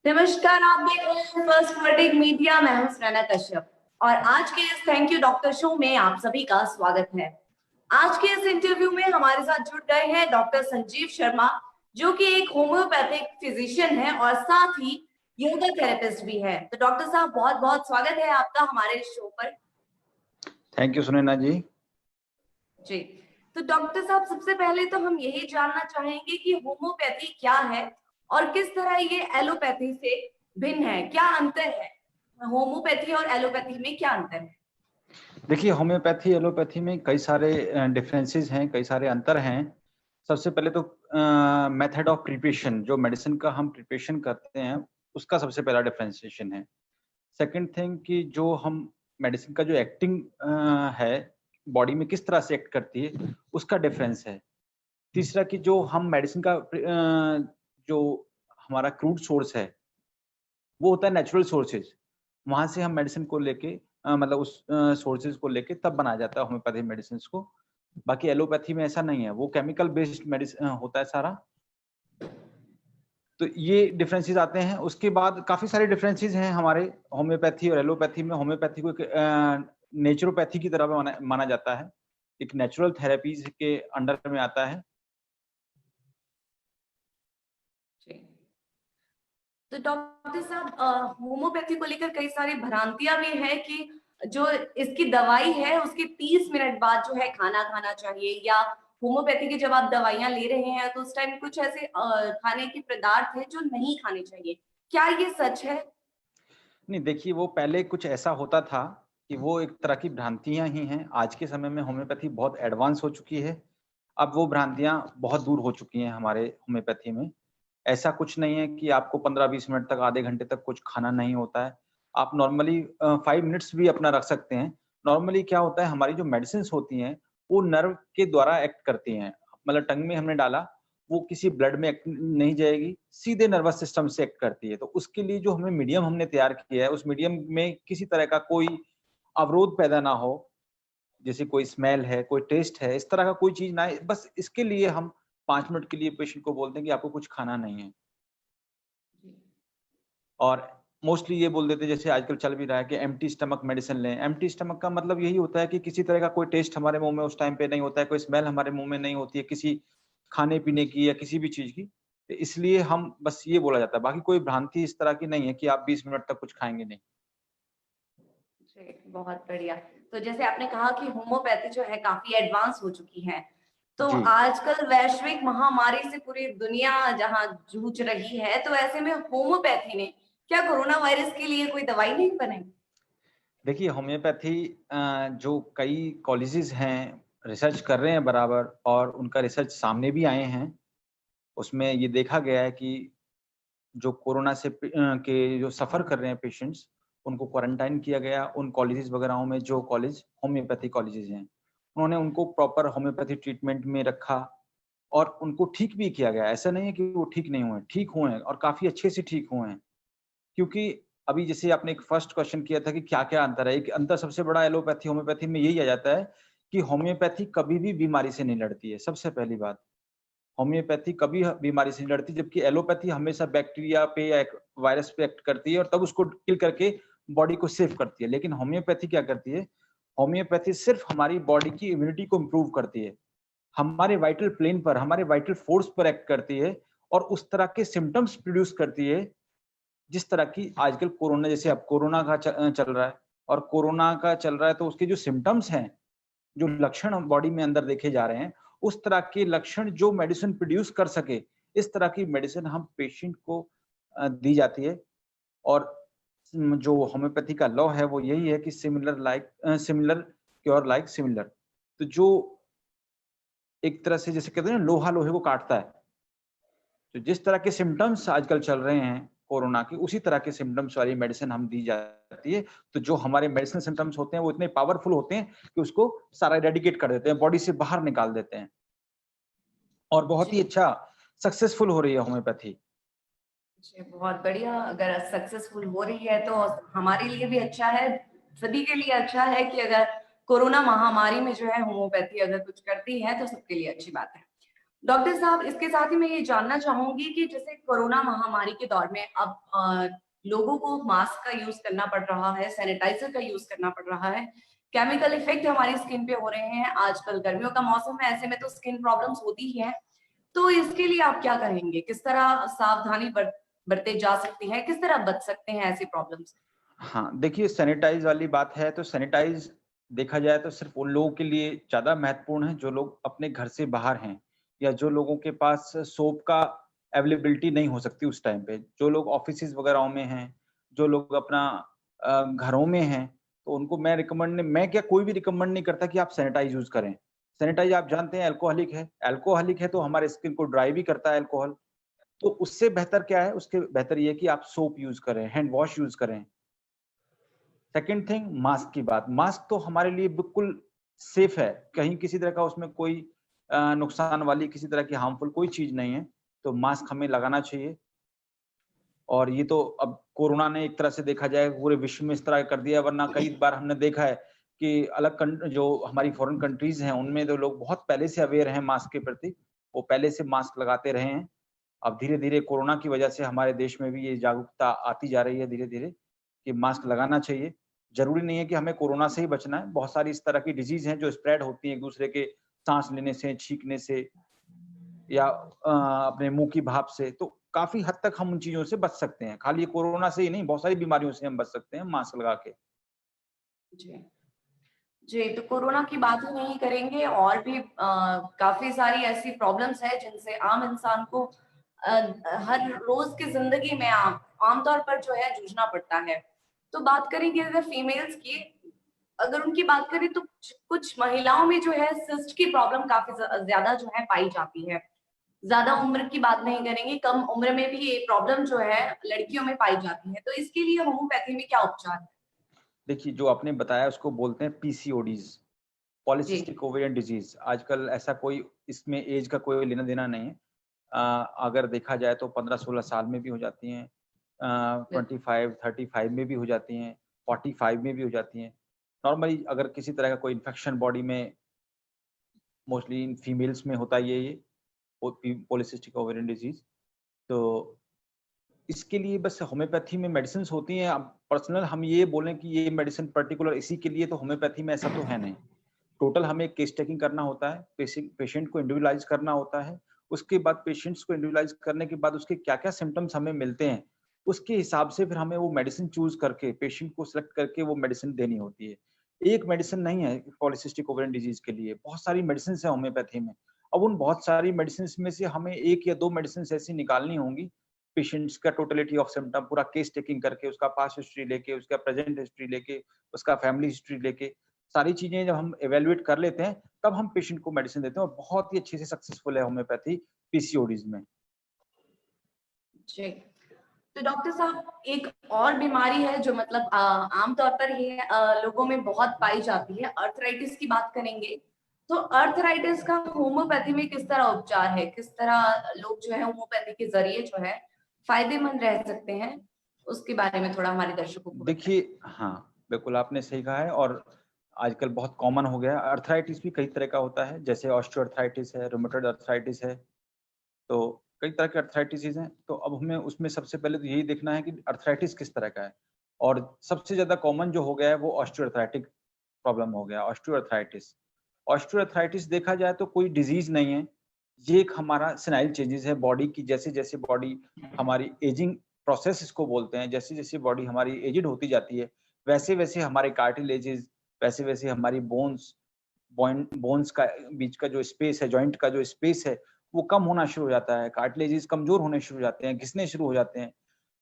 नमस्कार, आप देख रहे हैं फर्स्ट वर्डिक मीडिया। मैं हूं सुनैना कश्यप और आज के इस थैंक यू डॉक्टर शो में आप सभी का स्वागत है। आज के इस इंटरव्यू में हमारे साथ जुड़ गए हैं डॉक्टर संजीव शर्मा, जो कि एक होम्योपैथिक फिजिशियन है और साथ ही योगा थेरेपिस्ट भी है। तो डॉक्टर साहब, बहुत बहुत स्वागत है आपका हमारे शो पर। थैंक यू सुनैना जी। जी, तो डॉक्टर साहब, सबसे पहले तो हम यही जानना चाहेंगे कि होम्योपैथी क्या है और किस तरह ये एलोपैथी से भिन्न है। क्या अंतर है होम्योपैथी और एलोपैथी में, क्या अंतर है? देखिए, होम्योपैथी एलोपैथी में कई सारे डिफरेंसेस हैं, कई सारे अंतर हैं। सबसे पहले तो मेथड ऑफ प्रिपरेशन, जो मेडिसिन का हम प्रिपरेशन करते हैं, उसका सबसे पहला डिफरेंशिएशन है। सेकंड थिंग कि जो हम मेडिसिन का जो एक्टिंग है, बॉडी में किस तरह से एक्ट करती है, उसका डिफरेंस है। तीसरा कि जो हम मेडिसिन का जो हमारा क्रूड सोर्स है, वो होता है नेचुरल सोर्सेज। वहाँ से हम मेडिसिन को लेके मतलब उस सोर्सेज को लेके तब बनाया जाता है होम्योपैथी मेडिसिन को। बाकी एलोपैथी में ऐसा नहीं है, वो केमिकल बेस्ड मेडिसिन होता है सारा। तो ये डिफरेंसेस आते हैं। उसके बाद काफी सारे डिफरेंसेस हैं हमारे होम्योपैथी और एलोपैथी में। होम्योपैथी को एक नेचुरोपैथी की तरह माना जाता है, एक नेचुरल थेरेपीज के अंडर में आता है। तो डॉक्टर साहब, होम्योपैथी को लेकर कई सारी भ्रांतियां भी है कि जो इसकी दवाई है उसके 30 मिनट बाद जो है खाना खाना चाहिए, या होम्योपैथी की जब आप दवाइयां ले रहे हैं तो उस टाइम कुछ ऐसे खाने के पदार्थ है जो नहीं खाने चाहिए। क्या ये सच है? नहीं, देखिए, वो पहले कुछ ऐसा होता था कि वो एक तरह की भ्रांतियां ही हैं। आज के समय में होम्योपैथी बहुत एडवांस हो चुकी है। अब वो भ्रांतियां बहुत दूर हो चुकी हैं हमारे होम्योपैथी में। ऐसा कुछ नहीं है कि आपको 15-20 मिनट तक, आधे घंटे तक कुछ खाना नहीं होता है। आप नॉर्मली 5 मिनट्स भी अपना रख सकते हैं। नॉर्मली क्या होता है, हमारी जो मेडिसिन्स होती हैं, वो नर्व के द्वारा एक्ट करती हैं। मतलब टंग में हमने डाला, वो किसी ब्लड में एक्ट नहीं जाएगी, सीधे नर्वस सिस्टम से एक्ट करती है। तो उसके लिए जो हमें मीडियम हमने तैयार किया है, उस मीडियम में किसी तरह का कोई अवरोध पैदा ना हो, जैसे कोई स्मेल है, कोई टेस्ट है, इस तरह का कोई चीज़ ना आए। बस इसके लिए हम 5 मिनट के लिए पेशेंट को बोलते हैं कि आपको कुछ खाना नहीं है। और मोस्टली ये बोल देते हैं, जैसे आजकल चल भी रहा है कि एम्प्टी स्टमक मेडिसिन लें। एम्प्टी स्टमक का मतलब यही होता है कि किसी तरह का कोई टेस्ट हमारे मुँह में उस टाइम पे नहीं होता है, कोई स्मेल हमारे मुँह में नहीं होती है किसी खाने-पीने की या किसी भी चीज़ की। तो इसलिए हम बस ये बोला जाता है, बाकी कोई भ्रांति इस तरह की नहीं है कि आप 20 मिनट तक कुछ खाएँगे नहीं। जी, बहुत बढ़िया। तो जैसे आपने कहा कि होम्योपैथी जो है काफी एडवांस हो चुकी है, तो जी। आजकल वैश्विक महामारी से पूरी दुनिया जहां जूझ रही है, तो ऐसे में होम्योपैथी ने क्या कोरोना वायरस के लिए कोई दवाई नहीं बनाई? देखिए, होम्योपैथी जो कई कॉलेजेस हैं, रिसर्च कर रहे हैं बराबर, और उनका रिसर्च सामने भी आए हैं। उसमें ये देखा गया है कि जो कोरोना से के जो सफ़र कर रहे हैं पेशेंट्स, उनको क्वारंटाइन किया गया उन कॉलेजेस वगैरहों में, जो कॉलेज होम्योपैथी कॉलेजेस हैं। उन्होंने उनको प्रॉपर होम्योपैथी ट्रीटमेंट में रखा और उनको ठीक भी किया गया। ऐसा नहीं है कि वो ठीक नहीं हुए, ठीक हुए हैं और काफ़ी अच्छे से ठीक हुए हैं। क्योंकि अभी जैसे आपने एक फर्स्ट क्वेश्चन किया था कि क्या-क्या अंतर है? एक अंतर सबसे बड़ा एलोपैथी, होम्योपैथी में यही आ जाता है कि होम्योपैथी कभी भी बीमारी से नहीं लड़ती है, सबसे पहली बात। होम्योपैथी कभी बीमारी से नहीं लड़ती, जबकि एलोपैथी हमेशा बैक्टीरिया पे या एक वायरस पे एक्ट करती है और तब उसको किल करके बॉडी को सेव करती है। लेकिन होम्योपैथी क्या करती है? होम्योपैथी सिर्फ हमारी बॉडी की इम्यूनिटी को इम्प्रूव करती है। हमारे वाइटल प्लेन पर, हमारे वाइटल फोर्स पर एक्ट करती है और उस तरह के सिम्पटम्स प्रोड्यूस करती है, जिस तरह की आजकल कोरोना, जैसे अब कोरोना का चल रहा है और कोरोना का चल रहा है, तो उसके जो सिम्पटम्स हैं, जो लक्षण बॉडी में अंदर देखे जा रहे हैं, उस तरह के लक्षण जो मेडिसिन प्रोड्यूस कर सके, इस तरह की मेडिसिन हम पेशेंट को दी जाती है। और जो होम्योपैथी का लॉ है वो यही है कि सिमिलर क्योर लाइक सिमिलर। तो जो एक तरह से जैसे कहते हैं ना, लोहा लोहे को काटता है। तो जिस तरह के सिम्पटम्स आजकल चल रहे हैं कोरोना के, उसी तरह के सिम्पटम्स वाली मेडिसिन हम दी जाती है। तो जो हमारे मेडिसिनल सिम्पटम्स होते हैं वो इतने पावरफुल होते हैं कि उसको सारा इरेडिकेट कर देते हैं, बॉडी से बाहर निकाल देते हैं। और बहुत ही जी, अच्छा सक्सेसफुल हो रही है होम्योपैथी। जी, बहुत बढ़िया। अगर सक्सेसफुल हो रही है तो हमारे लिए भी अच्छा है, सभी के लिए अच्छा है कि अगर कोरोना महामारी में जो है होम्योपैथी अगर कुछ करती है तो सबके लिए अच्छी बात है। डॉक्टर साहब, इसके साथ ही मैं ये जानना चाहूंगी कि जैसे कोरोना महामारी के दौर में अब लोगों को मास्क का यूज करना पड़ रहा है, सैनिटाइजर का यूज करना पड़ रहा है, केमिकल इफेक्ट हमारी स्किन पे हो रहे हैं। आजकल गर्मियों का मौसम है, ऐसे में तो स्किन प्रॉब्लम्स होती ही हैं। तो इसके लिए आप क्या कहेंगे? किस तरह सावधानी बरते जा सकती है? किस तरह बच सकते हैं ऐसी प्रॉब्लम से? हाँ, देखिए सैनिटाइज वाली बात है तो सैनिटाइज देखा जाए तो सिर्फ उन लोगों के लिए ज़्यादा महत्वपूर्ण है जो लोग अपने घर से बाहर हैं या जो लोगों के पास सोप का अवेलेबिलिटी नहीं हो सकती उस टाइम पे। जो लोग ऑफ़िसेज़ वगैरह में हैं, जो लोग अपना घरों में हैं, तो उनको मैं क्या कोई भी रिकमेंड नहीं करता कि आप सैनिटाइज़ यूज़ करें। सैनिटाइज़ आप जानते हैं अल्कोहलिक है तो हमारे स्किन को ड्राई भी करता है अल्कोहल। तो उससे बेहतर क्या है? उसके बेहतर ये है कि आप सोप यूज़ करें, हैंड वॉश यूज़ करें। सेकंड थिंग मास्क की बात। मास्क तो हमारे लिए बिल्कुल सेफ है। कहीं किसी तरह का उसमें कोई नुकसान वाली किसी तरह की हार्मफुल कोई चीज़ नहीं है। तो मास्क हमें लगाना चाहिए। और ये तो अब कोरोना ने एक तरह से देखा जाए पूरे विश्व में इस तरह कर दिया वरना कई बार हमने देखा है कि अलग जो हमारी फॉरेन कंट्रीज़ हैं उनमें तो लोग बहुत पहले से अवेयर हैं मास्क के प्रति। वो पहले से मास्क लगाते रहे हैं। अब धीरे-धीरे कोरोना की वजह से हमारे देश में भी ये जागरूकता आती जा रही है धीरे-धीरे कि मास्क लगाना चाहिए। ज़रूरी नहीं है कि हमें कोरोना से ही बचना है, बहुत सारी इस तरह की डिज़ीज़ हैं जो स्प्रेड होती हैं एक-दूसरे के साँस लेने से, छींकने से या अपने मुँह की भाप से, तो काफ़ी हद तक हम उन चीज़ों से बच सकते हैं। खाली ये कोरोना से ही नहीं, बहुत सारी बीमारियों से हम बच सकते हैं मास्क लगा के। जी। जी, तो कोरोना की बात ही नहीं करेंगे और भी काफ़ी सारी ऐसी प्रॉब्लम्स हैं जिनसे आम इंसान को अ, हर रोज़ की ज़िंदगी में आमतौर पर जो है जूझना पड़ता है। तो बात करेंगे अगर फीमेल्स की, अगर उनकी बात करें तो कुछ महिलाओं में जो है सिस्ट की प्रॉब्लम काफ़ी ज़्यादा जो है पाई जाती है। ज़्यादा उम्र की बात नहीं करेंगे, कम उम्र में भी ये प्रॉब्लम जो है लड़कियों में पाई जाती है। तो इसके लिए होम्योपैथी में क्या उपचार है? देखिए, जो आपने बताया उसको बोलते हैं पीसीओडीज़, जी, पॉलीसिस्टिक ओवेरियन डिज़ीज़। आजकल ऐसा कोई इसमें ऐज का कोई लेना-देना नहीं है। अगर देखा जाए तो 15-16 साल में भी हो जाती हैं, बिल्कुल। 25, 35 में भी हो जाती हैं, 45 में भी हो जाती हैं। नॉर्मली अगर किसी तरह का कोई इन्फेक्शन बॉडी में मोस्टली इन फीमेल्स में होता है ये पॉलीसिस्टिक ओवेरियन डिज़ीज़। तो इसके लिए बस होम्योपैथी में मेडिसिन्स होती हैं। अब पर्सनल हम ये बोलें कि ये मेडिसिन पर्टिकुलर इसी के लिए तो होम्योपैथी में ऐसा तो है नहीं। टोटल हमें केस टेकिंग करना होता है, पेशेंट को इंडिविजुअलाइज़ करना होता है। उसके बाद पेशेंट्स को इंडिविजुअलाइज़ करने के बाद उसके क्या-क्या सिम्पटम्स हमें मिलते हैं, उसके हिसाब से फिर हमें वो मेडिसिन चूज़ करके, पेशेंट को सिलेक्ट करके वो मेडिसिन देनी होती है। एक मेडिसिन नहीं है पॉलीसिस्टिक ओवेरियन डिज़ीज़ के लिए, बहुत सारी मेडिसिन्स हैं होम्योपैथी में। अब उन बहुत सारी मेडिसिन्स में से हमें 1 या 2 मेडिसिन्स ऐसी निकालनी होंगी, पेशेंट्स का टोटलिटी ऑफ सिम्पटम पूरा केस टेकिंग करके, उसका पास्ट हिस्ट्री लेके, उसका प्रेज़ेंट हिस्ट्री लेके, उसका फैमिली हिस्ट्री लेके, सारी चीज़ें जब हम इवैल्यूएट कर लेते हैं, तब हम पेशेंट को मेडिसिन देते हैं और बहुत ही अच्छे से सक्सेसफुल है होम्योपैथी पीसीओडीज़ में। जी। तो डॉक्टर साहब, एक और बीमारी है जो मतलब आमतौर पर ये लोगों में बहुत पाई जाती है, अर्थराइटिस की बात करेंगे। तो अर्थराइटिस का होम्योपैथी में किस तरह उपचार है? किस तरह लोग जो है होम्योपैथी के ज़रिए जो है फ़ायदेमंद रह सकते हैं? उसके बारे में थोड़ा हमारे दर्शकों को बताएँ। देखिए हाँ, बिल्कुल आपने सही कहा है और आजकल बहुत कॉमन हो गया है। अर्थराइटिस भी कई तरह का होता है, जैसे ऑस्टियोआर्थराइटिस है, रूमेटॉइड अर्थराइटिस है, तो कई तरह के अर्थराइटिसेज़ हैं। तो अब हमें उसमें सबसे पहले तो यही देखना है कि अर्थराइटिस किस तरह का है और सबसे ज़्यादा कॉमन जो हो गया है वो ऑस्टियोआर्थराइटिक प्रॉब्लम हो गया, ऑस्टियोआर्थराइटिस। ऑस्टियोआर्थराइटिस देखा जाए तो कोई डिज़ीज़ नहीं है, ये एक हमारा सेनाइल चेंजेज़ है बॉडी की जैसे-जैसे बॉडी हमारी एजिंग प्रोसेस इसको बोलते हैं, जैसे-जैसे बॉडी हमारी एज्ड होती जाती है, वैसे-वैसे हमारे कार्टिलेजेज़, वैसे-वैसे हमारी बोन्स का बीच का जो स्पेस है, जॉइंट का जो स्पेस है, वो कम होना शुरू हो जाता है, कार्टिलेजेज़ कमज़ोर होने शुरू हो जाते हैं, घिसने शुरू हो जाते हैं।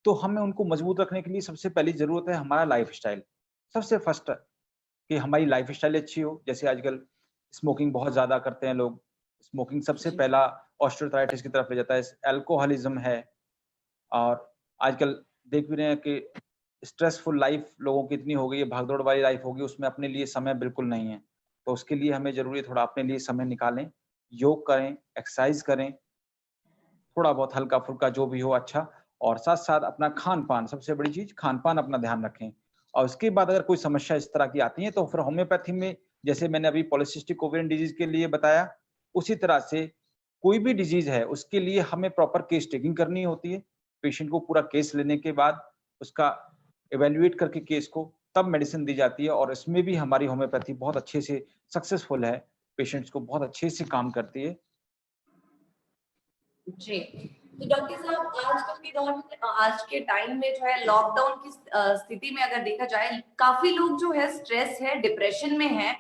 तो हमें उनको मजबूत रखने के लिए सबसे पहली ज़रूरत है हमारा लाइफ़स्टाइल। सबसे फर्स्ट कि हमारी लाइफ़स्टाइल अच्छी हो, जैसे आजकल स्मोकिंग बहुत ज़्यादा करते हैं लोग। स्मोकिंग सबसे जी, पहला ऑस्टियोआर्थराइटिस की तरफ ले जाता है। अल्कोहलिज़्म है और आजकल देख भी रहे हैं कि स्ट्रेसफुल लाइफ़ लोगों की इतनी हो गई है, भाग-दौड़ वाली लाइफ़ हो गई, उसमें अपने लिए समय बिल्कुल नहीं है। तो उसके लिए हमें ज़रूरी है थोड़ा अपने लिए समय निकालें, योग करें, एक्सरसाइज़ करें, थोड़ा बहुत हल्का-फुल्का जो भी हो अच्छा और साथ-साथ अपना खान-पान सबसे बड़ी चीज़ खान-पान अपना ध्यान रखें। और उसके बाद अगर कोई समस्या इस तरह की आती है तो फिर होम्योपैथी में जैसे मैंने अभी पॉलीसिस्टिक ओवेरियन डिज़ीज़ के लिए बताया, उसी तरह से कोई भी डिजीज है उसके लिए हमें प्रॉपर केस टेकिंग करनी होती है। पेशेंट को पूरा केस लेने के बाद उसका इवैल्यूएट करके केस को तब मेडिसिन दी जाती है, और इसमें भी हमारी होम्योपैथी बहुत अच्छे से सक्सेसफुल है, पेशेंट्स को बहुत अच्छे से काम करती है। जी, तो डॉक्टर साहब आजकल के दौर में आज के टाइम में जो है लॉकडाउन की स्थिति में अगर देखा जाए काफी लोग जो है स्ट्रेस है, डिप्रेशन में है,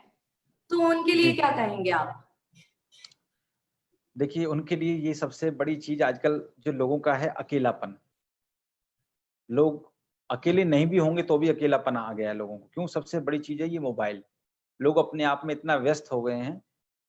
तो उनके लिए जी। क्या कहेंगे आप? देखिए, उनके लिए ये सबसे बड़ी चीज़ आजकल जो लोगों का है अकेलापन। लोग अकेले नहीं भी होंगे तो भी अकेलापन आ गया है लोगों को। क्यों? सबसे बड़ी चीज़ है ये मोबाइल। लोग अपने आप में इतना व्यस्त हो गए हैं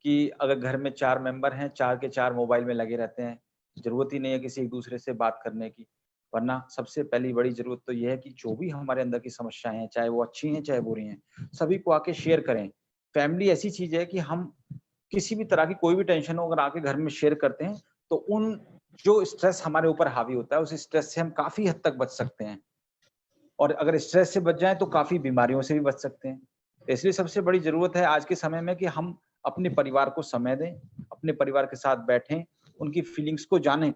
कि अगर घर में 4 मेंबर हैं, 4 के 4 मोबाइल में लगे रहते हैं। ज़रूरत ही नहीं है किसी एक-दूसरे से बात करने की। वरना सबसे पहली बड़ी ज़रूरत तो ये है कि जो भी हमारे अंदर की समस्याएँ हैं, चाहे वो अच्छी हैं, चाहे बुरी हैं, सभी को आके शेयर करें। फैमिली ऐसी चीज़ है कि हम किसी भी तरह की कोई भी टेंशन हो अगर आके घर में शेयर करते हैं, तो उन जो स्ट्रेस हमारे ऊपर हावी होता है, उस स्ट्रेस से हम काफ़ी हद तक बच सकते हैं। और अगर स्ट्रेस से बच जाएँ तो काफ़ी बीमारियों से भी बच सकते हैं। तो इसलिए सबसे बड़ी ज़रूरत है आज के समय में कि हम अपने परिवार को समय दें, अपने परिवार के साथ बैठें, उनकी फीलिंग्स को जानें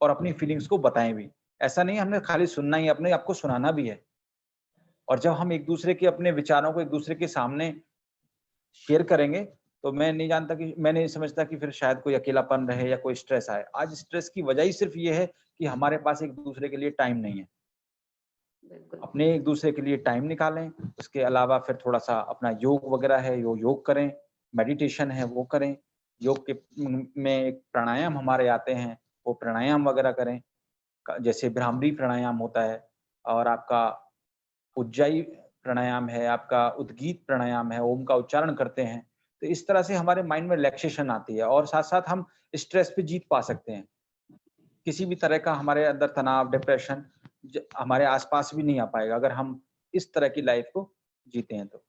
और अपनी फीलिंग्स को बताएँ भी। ऐसा नहीं है हमने खाली सुनना ही है, अपने आप को सुनाना भी है। और जब हम एक-दूसरे के अपने विचारों को एक-दूसरे के सामने शेयर करेंगे, तो मैं नहीं समझता कि फिर शायद कोई अकेलापन रहे या कोई स्ट्रेस आए। आज स्ट्रेस की वजह ही सिर्फ़ ये है कि हमारे पास एक-दूसरे के लिए टाइम नहीं है। बिल्कुल। अपने एक-दूसरे के लिए टाइम निकालें, उसके अलावा फिर थोड़ा-सा अपना योग वगैरह है, योग करें, मेडिटेशन है वो करें, योग के में एक प्राणायाम हमारे आते हैं, वो प्राणायाम वगैरह करें। क जैसे भ्रामरी प्राणायाम होता है और आपका उज्जाई प्राणायाम है, आपका उद्गीत प्राणायाम है, ओम का उच्चारण करते हैं। तो इस तरह से हमारे माइंड में रिलैक्सेशन आती है और साथ-साथ हम स्ट्रेस पे जीत पा सकते हैं। किसी भी तरह का हमारे अंदर तनाव, डिप्रेशन हमारे आसपास भी नहीं आ पाएगा अगर हम इस तरह की लाइफ को जीते हैं तो।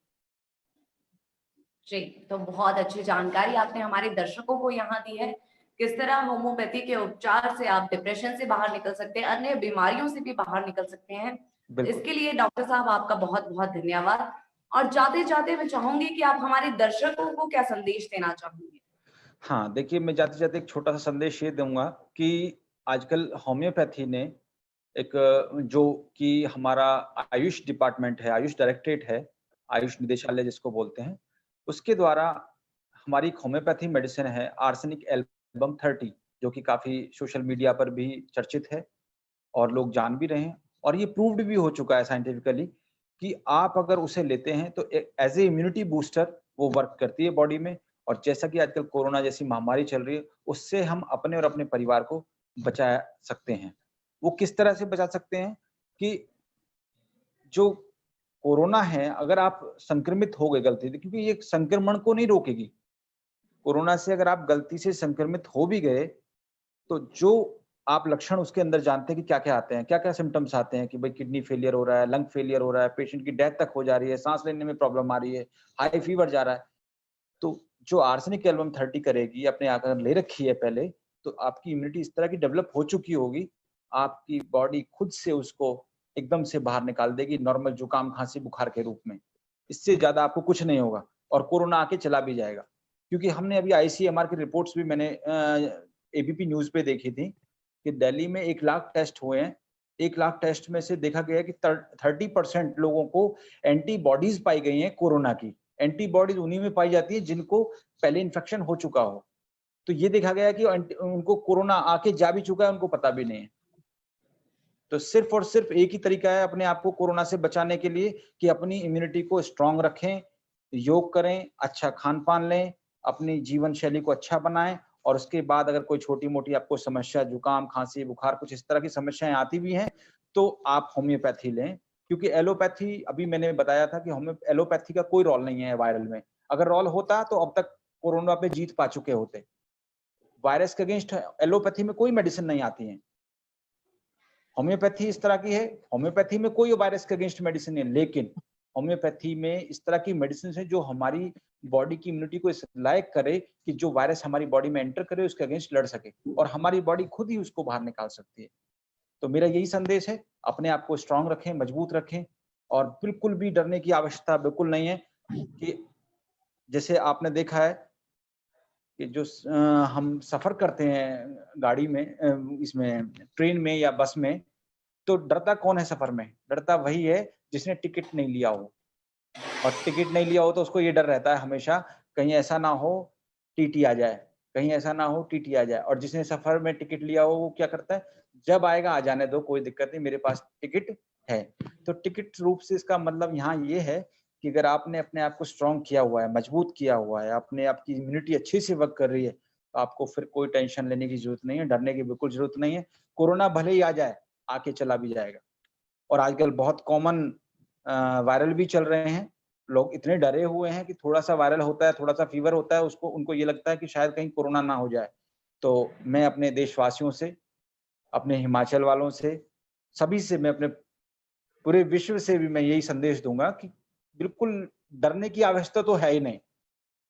जी, तो बहुत अच्छी जानकारी आपने हमारे दर्शकों को यहाँ दी है। किस तरह होम्योपैथी के उपचार से आप डिप्रेशन से बाहर निकल सकते हैं, अन्य बीमारियों से भी बाहर निकल सकते हैं। बिल्कुल। इसके लिए डॉक्टर साहब आपका बहुत-बहुत धन्यवाद। और जाते-जाते मैं चाहूँगी कि आप हमारे दर्शकों को क्या संदेश देना चाहेंगे? हाँ, देखिए मैं जाते-जाते एक छोटा-सा संदेश ये दूँगा कि आजकल होम्योपैथी ने एक जो कि हमारा आयुष डिपार्टमेंट है, आयुष डायरेक्टरेट है, आयुष निदेशालय जिसको बोलते हैं, उसके द्वारा हमारी एक होम्योपैथी मेडिसिन है आर्सेनिक एल्बम 30 जो कि काफ़ी सोशल मीडिया पर भी चर्चित है और लोग जान भी रहे हैं और ये प्रूव्ड भी हो चुका है साइंटिफिकली कि आप अगर उसे लेते हैं तो एज़ ए इम्यूनिटी बूस्टर वो वर्क करती है बॉडी में। और जैसा कि आजकल कोरोना जैसी महामारी चल रही है, उससे हम अपने और अपने परिवार को बचा सकते हैं। वो किस तरह से बचा सकते हैं कि जो कोरोना है, अगर आप संक्रमित हो गए गलती से, क्योंकि ये संक्रमण को नहीं रोकेगी। कोरोना से अगर आप गलती से संक्रमित हो भी गए, तो जो आप लक्षण उसके अंदर जानते हैं कि क्या-क्या आते हैं, क्या-क्या सिम्पटम्स आते हैं कि भाई किडनी फेलियर हो रहा है, लंग फेलियर हो रहा है, पेशेंट की डेथ तक हो जा रही है, साँस लेने में प्रॉब्लम आ रही है, हाई फीवर जा रहा है। तो जो आर्सेनिक एल्बम 30 करेगी, अपने अगर ले रखी है पहले, तो आपकी इम्यूनिटी इस तरह की डेवलप हो चुकी होगी, आपकी बॉडी खुद से उसको एकदम से बाहर निकाल देगी नॉर्मल जुकाम, खाँसी, बुखार के रूप में। इससे ज़्यादा आपको कुछ नहीं होगा और कोरोना आके चला भी जाएगा। क्योंकि हमने अभी आईसीएमआर की रिपोर्ट्स भी मैंने एबीपी न्यूज़ पे देखी थी कि दिल्ली में 1 लाख टेस्ट हुए हैं। 1 लाख टेस्ट में से देखा गया है कि 30% लोगों को एंटीबॉडीज़ पाई गई हैं कोरोना की। एंटीबॉडीज़ उन्हीं में पाई जाती है जिनको पहले इन्फेक्शन हो चुका हो। तो ये देखा गया है कि उनको कोरोना आके जा भी चुका है, उनको पता भी नहीं है। तो सिर्फ़ और सिर्फ़ एक ही तरीका है अपने आप को कोरोना से बचाने के लिए कि अपनी इम्यूनिटी को स्ट्रॉन्ग रखें, योग करें, अच्छा खान-पान लें, अपनी जीवन शैली को अच्छा बनाएँ और उसके बाद अगर कोई छोटी-मोटी आपको समस्या जुकाम, खाँसी, बुखार कुछ इस तरह की समस्याएँ आती भी हैं, तो आप होम्योपैथी लें। क्योंकि एलोपैथी अभी मैंने बताया था कि एलोपैथी का कोई रोल नहीं है वायरल में। अगर रोल होता तो अब तक कोरोना पे जीत पा चुके होते। वायरस के अगेंस्ट एलोपैथी में कोई मेडिसिन नहीं आती है। होम्योपैथी इस तरह की है, होम्योपैथी में कोई वायरस के अगेंस्ट मेडिसिन नहीं है, लेकिन होम्योपैथी में इस तरह की मेडिसिन है जो हमारी बॉडी की इम्यूनिटी को इस लायक करे कि जो वायरस हमारी बॉडी में एंटर करे उसके अगेंस्ट लड़ सके और हमारी बॉडी खुद ही उसको बाहर निकाल सकती है। तो मेरा यही संदेश है, अपने आप को स्ट्रॉन्ग रखें, मजबूत रखें और बिल्कुल भी डरने की आवश्यकता बिल्कुल नहीं है कि जैसे आपने देखा है कि जो हम सफर करते हैं गाड़ी में, इसमें ट्रेन में या बस में, तो डरता कौन है सफर में? डरता वही है जिसने टिकट नहीं लिया हो। और टिकट नहीं लिया हो तो उसको ये डर रहता है हमेशा, कहीं ऐसा ना हो टीटी आ जाए, कहीं ऐसा ना हो टीटी आ जाए। और जिसने सफर में टिकट लिया हो वो क्या करता है, जब आएगा आ जाने दो, कोई दिक्कत नहीं, मेरे पास टिकट है। तो टिकट रूप से इसका मतलब यहाँ ये है कि अगर आपने अपने आप को स्ट्रॉन्ग किया हुआ है, मजबूत किया हुआ है, अपने आप की इम्यूनिटी अच्छे से वर्क कर रही है, तो आपको फिर कोई टेंशन लेने की जरूरत नहीं है, डरने की बिल्कुल जरूरत नहीं है। कोरोना भले ही आ जाए, आके चला भी जाएगा। और आजकल बहुत कॉमन वायरल भी चल रहे हैं। लोग इतने डरे हुए हैं कि थोड़ा-सा वायरल होता है, थोड़ा-सा फीवर होता है, उसको उनको ये लगता है कि शायद कहीं कोरोना ना हो जाए। तो मैं अपने देशवासियों से, अपने हिमाचल वालों से, सभी से, मैं अपने पूरे विश्व से भी मैं यही संदेश दूँगा कि बिल्कुल डरने की आवश्यकता तो है ही नहीं।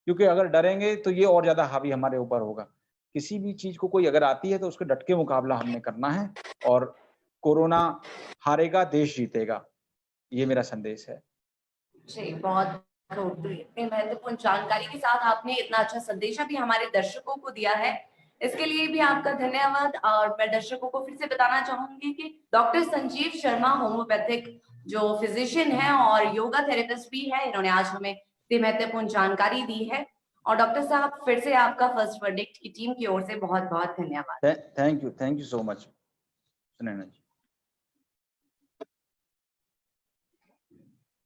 क्योंकि अगर डरेंगे तो ये और ज़्यादा हावी हमारे ऊपर होगा। किसी भी चीज़ को कोई अगर आती है तो उसको डट के मुकाबला हमने करना है, और कोरोना हारेगा, देश जीतेगा। ये मेरा संदेश है। जी, बहुत खूब। तो इतनी महत्वपूर्ण जानकारी के साथ आपने इतना अच्छा संदेशा भी हमारे दर्शकों को दिया है। इसके लिए भी आपका धन्यवाद। और मैं दर्शकों को फिर से बताना चाहूँगी कि डॉक्टर संजीव शर्मा होम्योपैथिक जो फिजिशियन हैं और योगा थेरेपिस्ट भी हैं, इन्होंने आज हमें इतनी महत्वपूर्ण जानकारी दी है। और डॉक्टर साहब, फिर से आपका फर्स्ट वर्डिक्ट की टीम की ओर से बहुत-बहुत धन्यवाद। Thank you so much Sunaina ji.